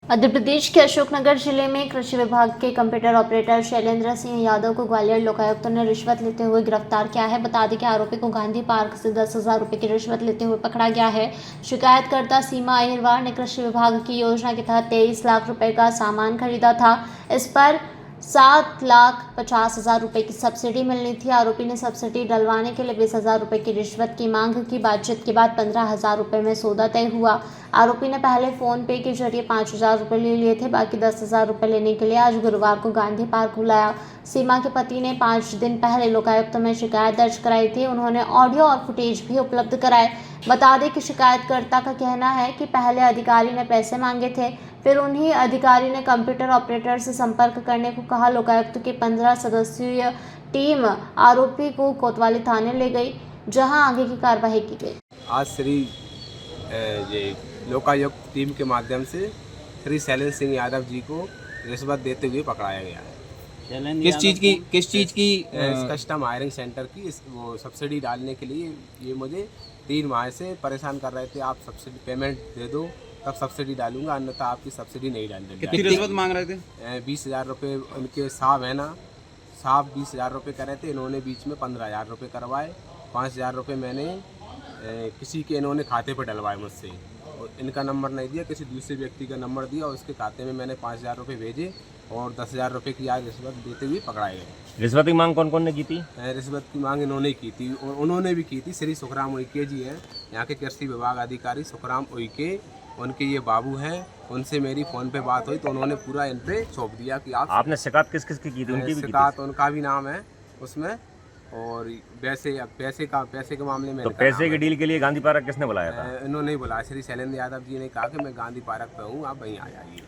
मध्य प्रदेश के अशोकनगर जिले में कृषि विभाग के कंप्यूटर ऑपरेटर शैलेंद्र सिंह यादव को ग्वालियर लोकायुक्त ने रिश्वत लेते हुए गिरफ्तार किया है। बता दें कि आरोपी को गांधी पार्क से 10,000 रुपये की रिश्वत लेते हुए पकड़ा गया है। शिकायतकर्ता सीमा अहिरवार ने कृषि विभाग की योजना के तहत 23 लाख रुपए का सामान खरीदा था। इस पर 7,50,000 रुपये की सब्सिडी मिलनी थी। आरोपी ने सब्सिडी डलवाने के लिए 20,000 रुपये की रिश्वत की मांग की। बातचीत के बाद 15,000 रुपये में सौदा तय हुआ। आरोपी ने पहले फोन पे के जरिए 5,000 रुपये ले लिए थे। बाकी 10,000 रुपये लेने के लिए आज गुरुवार को गांधी पार्क बुलाया। सीमा के पति ने 5 दिन पहले लोकायुक्त में शिकायत दर्ज कराई थी। उन्होंने ऑडियो और फुटेज भी उपलब्ध कराए। बता दें कि शिकायतकर्ता का कहना है कि पहले अधिकारी ने पैसे मांगे थे, फिर उन्हीं अधिकारी ने कंप्यूटर ऑपरेटर से संपर्क करने को कहा। लोकायुक्त की 15 सदस्यीय टीम आरोपी को कोतवाली थाने ले गई, जहां आगे की कार्रवाई की गई। आज श्री ये लोकायुक्त टीम के माध्यम से श्री शैलेंद्र सिंह यादव जी को रिश्वत देते हुए पकड़ाया गया है। किस चीज़ की कस्टम हायरिंग सेंटर की वो सब्सिडी डालने के लिए ये मुझे 3 माह से परेशान कर रहे थे। आप सब्सिडी पेमेंट दे दो तब सब्सिडी डालूंगा, अन्यथा आपकी सब्सिडी नहीं डालूंगा। कितनी रिश्वत मांग रहे थे? 20,000 रुपये उनके साहब है ना, साहब 20,000 रुपये करे थे। इन्होंने बीच में 15,000 रुपये करवाए। 5,000 रुपये मैंने किसी के इन्होंने खाते पर डलवाए मुझसे, और इनका नंबर नहीं दिया, किसी दूसरे व्यक्ति का नंबर दिया और उसके खाते में मैंने 5,000 रुपये भेजे और 10,000 रुपये की आज रिश्वत देते हुए पकड़ाए गए। रिश्वत की मांग कौन कौन ने की थी? रिश्वत की मांग इन्होंने की थी और उन्होंने भी की थी। श्री सुखराम उइके जी हैं, यहाँ के कृषि विभाग अधिकारी सुखराम उइके, उनके ये बाबू हैं। उनसे मेरी फ़ोन पे बात हुई तो उन्होंने पूरा इन पे सौंप दिया कि आपने शिकायत किस किस की थी? उनकी भी शिकायत उनका भी नाम है उसमें, और पैसे के मामले में तो पैसे की डील के लिए गांधी पार्क किसने बुलाया था? इन्होंने ही बुलाया। श्री शैलेंद्र यादव जी ने कहा कि मैं गांधी पार्क पे हूँ, आप वहीं आ जाइए।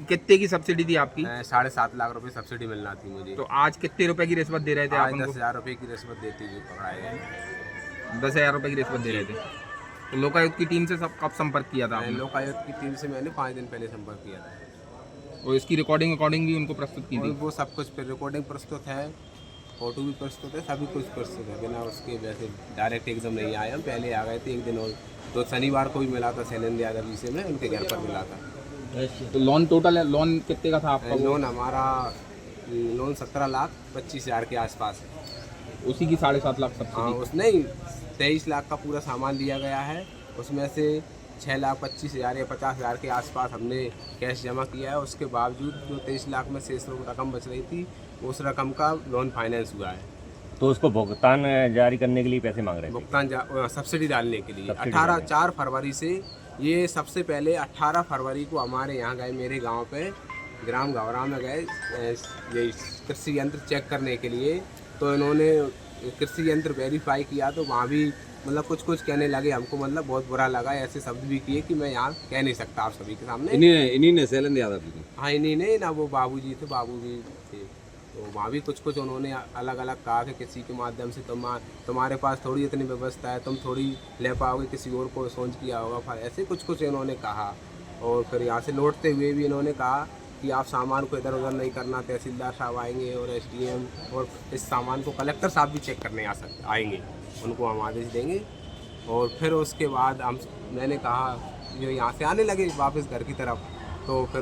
कितने की सब्सिडी थी आपकी? 7.5 लाख रुपए सब्सिडी मिलना थी मुझे। तो आज कितने रुपए की रिश्वत दे रहे थे आप? 10,000 रुपये की रिश्वत देते हुए पकड़ाए गए। 10,000 रुपए की रिश्वत दे रहे थे। तो लोकायुक्त की टीम से सब कब संपर्क किया था आपने? लोकायुक्त की टीम से मैंने 5 दिन पहले संपर्क किया था और इसकी रिकॉर्डिंग भी उनको प्रस्तुत की थी? वो सब कुछ फिर रिकॉर्डिंग प्रस्तुत है, फोटो भी प्रस्तुत है, सभी कुछ प्रस्तुत है। बिना उसके वैसे डायरेक्ट एकदम नहीं आए, हम पहले आ गए थे एक दिन और। तो शनिवार को भी मिला था शैलेंद्र यादव जी से, मैं उनके घर पर मिला था। तो लोन टोटल लोन कितने का था आपका? लोन हमारा 17,25,000 के आसपास है। उसी की 7.5 लाख सब्सिडी? हाँ, उसने 23 लाख का पूरा सामान लिया गया है। उसमें से 6,25,000 या 50,000 के आसपास हमने कैश जमा किया है। उसके बावजूद जो 23 लाख में शेष रकम बच रही थी, उस रकम का लोन फाइनेंस हुआ है। तो उसको भुगतान जारी करने के लिए पैसे मांग रहे थे? भुगतान सब्सिडी डालने के लिए 4 फरवरी से। ये सबसे पहले 18 फरवरी को हमारे यहाँ गए, मेरे गांव पे ग्राम गौरा में गए ये कृषि यंत्र चेक करने के लिए। तो इन्होंने कृषि यंत्र वेरीफाई किया तो वहाँ भी मतलब कुछ कहने लगे हमको, मतलब बहुत बुरा लगा। ऐसे शब्द भी किए कि मैं यहाँ कह नहीं सकता आप सभी के सामने। इन्हीं ने शैलेंद्र यादव जी? हाँ, इन्हीं ने ना, वो बाबू जी थे, बाबू भी थे। तो वहाँ भी कुछ उन्होंने अलग अलग कहा कि किसी के माध्यम से तुम्हारे पास थोड़ी इतनी व्यवस्था है, तुम थोड़ी ले पाओगे, किसी और को सोच किया होगा। फिर ऐसे कुछ इन्होंने कहा। और फिर यहाँ से लौटते हुए भी इन्होंने कहा कि आप सामान को इधर उधर नहीं करना, तहसीलदार साहब आएंगे और SDM, और इस सामान को कलेक्टर साहब भी चेक करने आएंगे, उनको हम आदेश देंगे। और फिर उसके बाद मैंने कहा जो यहाँ से आने लगे वापस घर की तरफ, तो फिर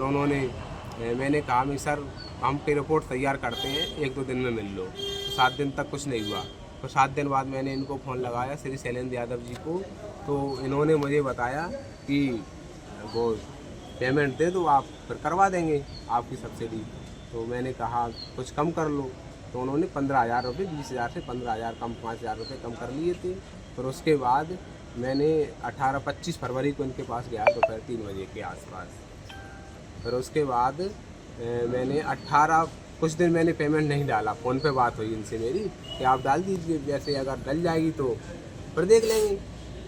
मैंने कहा मैं सर हम की रिपोर्ट तैयार करते हैं, 1-2 दिन में मिल लो। तो 7 दिन तक कुछ नहीं हुआ। तो 7 दिन बाद मैंने इनको फ़ोन लगाया श्री शैलेंद्र यादव जी को, तो इन्होंने मुझे बताया कि वो पेमेंट दे दो, आप फिर करवा देंगे आपकी सब्सिडी। तो मैंने कहा कुछ कम कर लो। तो उन्होंने 15,000 रुपये, 20,000 से 15,000 कम, 5,000 रुपये कम कर लिए थे। फिर उसके बाद मैंने 25 फरवरी को इनके पास गया दोपहर 3 बजे के आसपास। फिर उसके बाद मैंने कुछ दिन मैंने पेमेंट नहीं डाला। फ़ोन पे बात हुई इनसे मेरी कि आप डाल दीजिए, वैसे अगर डल जाएगी तो फिर देख लेंगे।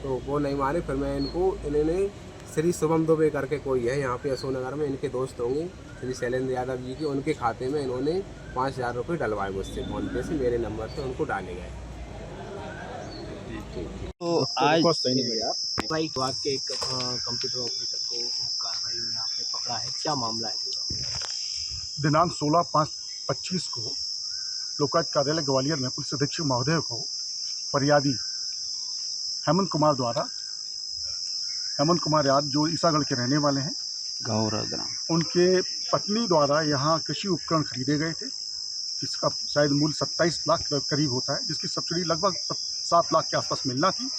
तो वो नहीं माने। फिर मैं इन्होंने श्री शुभम दुबे करके कोई है यहाँ पे अशोकनगर में, इनके दोस्त होंगे श्री शैलेंद्र यादव जी के, उनके खाते में इन्होंने 5,000 रुपये डलवाए मुझसे फ़ोन पे से, मेरे नंबर से उनको डाले गए। तो आज भाई विभाग के एक कंप्यूटर ऑपरेटर को कार्रवाई में आपने पकड़ा है, क्या मामला है पूरा? दिनांक 16/5/25 को लोकायुक्त कार्यालय ग्वालियर में पुलिस अधीक्षक महोदय को फरियादी हेमंत कुमार यादव जो ईसागढ़ के रहने वाले हैं, गौरग्राम। उनके पत्नी द्वारा यहाँ कृषि उपकरण खरीदे गए थे, जिसका शायद मूल्य 27 लाख के करीब होता है, जिसकी सब्सिडी लगभग 7 लाख के आसपास मिलना थी।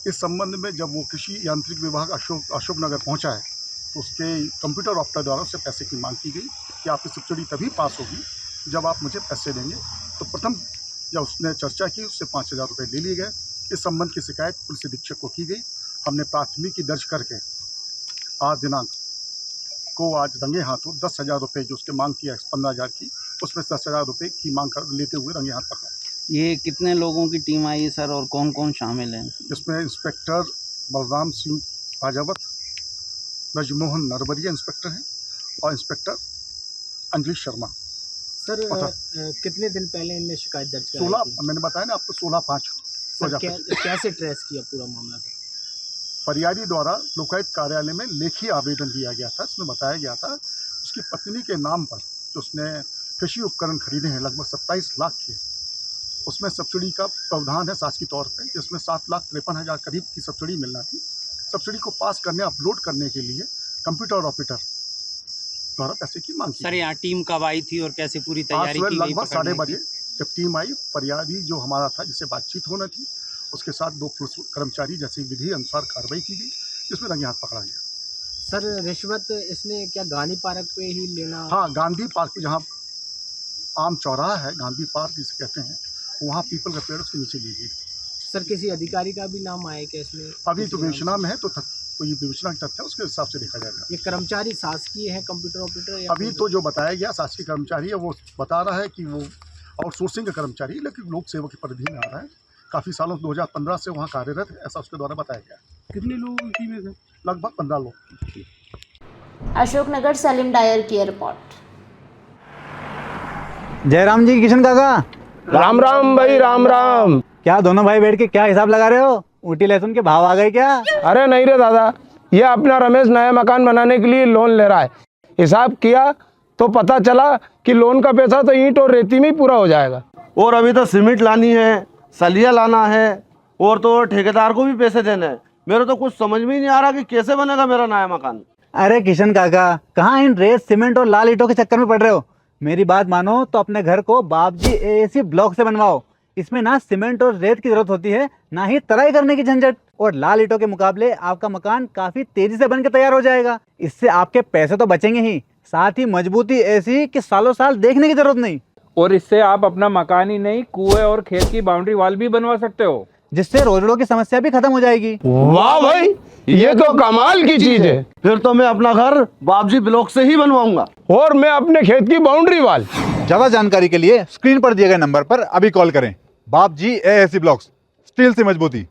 इस संबंध में जब वो कृषि यांत्रिक विभाग अशोकनगर पहुँचा है तो उसके कंप्यूटर ऑपरेटर द्वारा उससे पैसे की मांग की गई कि आपकी सब्सिडी तभी पास होगी जब आप मुझे पैसे देंगे। तो प्रथम जब उसने चर्चा की उससे 5,000 रुपये ले लिए गए। इस संबंध की शिकायत पुलिस अधीक्षक को की गई। हमने प्राथमिकी दर्ज करके आज दिनांक को आज रंगे हाथों 10,000 रुपये जो उसके मांग की है 15,000 की, उसमें 10,000 रुपये की मांग कर लेते हुए रंगे हाथ पकड़ा। ये कितने लोगों की टीम आई है सर, और कौन कौन शामिल है? इसमें इंस्पेक्टर बलराम सिंह राजावत, ब्रजमोहन नरवरिया इंस्पेक्टर हैं, और इंस्पेक्टर अंजलि शर्मा। सर कितने दिन पहले इनने शिकायत दर्ज कराई 16 थी? मैंने बताया ना आपको 16/5 सर कैसे ट्रेस किया पूरा मामला सर? फरियादी द्वारा लोकायुक्त कार्यालय में लेखी आवेदन दिया गया था। इसमें बताया गया था उसकी पत्नी के नाम पर जो उसने कृषि उपकरण खरीदे हैं लगभग 27 लाख के, उसमें सब्सिडी का प्रावधान है शासकीय तौर पे, जिसमें 7,53,000 करीब की सब्सिडी मिलना थी। सब्सिडी को पास करने अपलोड करने के लिए कंप्यूटर ऑपरेटर द्वारा पैसे की मांग की। सर यहाँ टीम कब आई थी और कैसे पूरी तैयारी की गई? लगभग 12:30 बजे जब टीम आई, फरियादी जो हमारा था जिससे बातचीत होना थी, उसके साथ 2 पुलिस कर्मचारी जैसी विधि अनुसार कार्रवाई की गई, जिसमें रंगे हाथ पकड़ा गया। सर रिश्वत इसने क्या गांधी पार्क पे ही लेना? हाँ, गांधी पार्क पे जहाँ आम चौराहा है, गांधी पार्क जिसे कहते हैं, वहाँ पीपल का पेड़ उसके नीचे ली गई। सर किसी अधिकारी का भी नाम आया क्या इसमें? अभी तो विवेचना में है, तो ये विवेचना के तथ्य है, उसके हिसाब से देखा जाएगा। ये कर्मचारी शासकीय है कंप्यूटर ऑपरेटर या अभी तो जो बताया गया शासकीय कर्मचारी है, वो बता रहा है कि वो आउटसोर्सिंग का कर्मचारी है, लेकिन लोक सेवा की परिधि में आ रहा है। काफ़ी सालों 2015 से वहाँ कार्यरत है, ऐसा उसके द्वारा बताया गया। कितने लोगों की टीम है सर? लगभग 15 लोग। अशोकनगर सलीम डायर की रिपोर्ट। जयराम जी, किशन काका, राम राम भाई, राम राम। क्या दोनों भाई बैठ के क्या हिसाब लगा रहे हो? ऊटी लहसुन के भाव आ गए क्या? अरे नहीं रे दादा, ये अपना रमेश नया मकान बनाने के लिए लोन ले रहा है। हिसाब किया तो पता चला कि लोन का पैसा तो ईंट और रेती में ही पूरा हो जाएगा। और अभी तो सीमेंट लानी है, सलिया लाना है, और तो ठेकेदार को भी पैसे देने हैं। मेरे तो कुछ समझ में ही नहीं आ रहा कि कैसे बनेगा मेरा नया मकान। अरे किशन काका, कहाँ इन रेत सीमेंट और लाल ईंटों के चक्कर में पड़ रहे हो? मेरी बात मानो तो अपने घर को बाबजी एएसी ब्लॉक से बनवाओ। इसमें ना सीमेंट और रेत की जरूरत होती है, ना ही तराई करने की झंझट, और लाल ईंटों के मुकाबले आपका मकान काफी तेजी से बनकर तैयार हो जाएगा। इससे आपके पैसे तो बचेंगे ही, साथ ही मजबूती ऐसी कि सालों साल देखने की जरूरत नहीं। और इससे आप अपना मकान ही नहीं, कुएं और खेत की बाउंड्री वॉल भी बनवा सकते हो, जिससे रोजड़ों की समस्या भी खत्म हो जाएगी। वाह भाई, ये तो कमाल की चीज है। फिर तो मैं अपना घर बाबजी ब्लॉक से ही बनवाऊंगा, और मैं अपने खेत की बाउंड्री वाल। ज्यादा जानकारी के लिए स्क्रीन पर दिए गए नंबर पर अभी कॉल करें। बाबजी एएसी ब्लॉक्स, स्टील से मजबूती।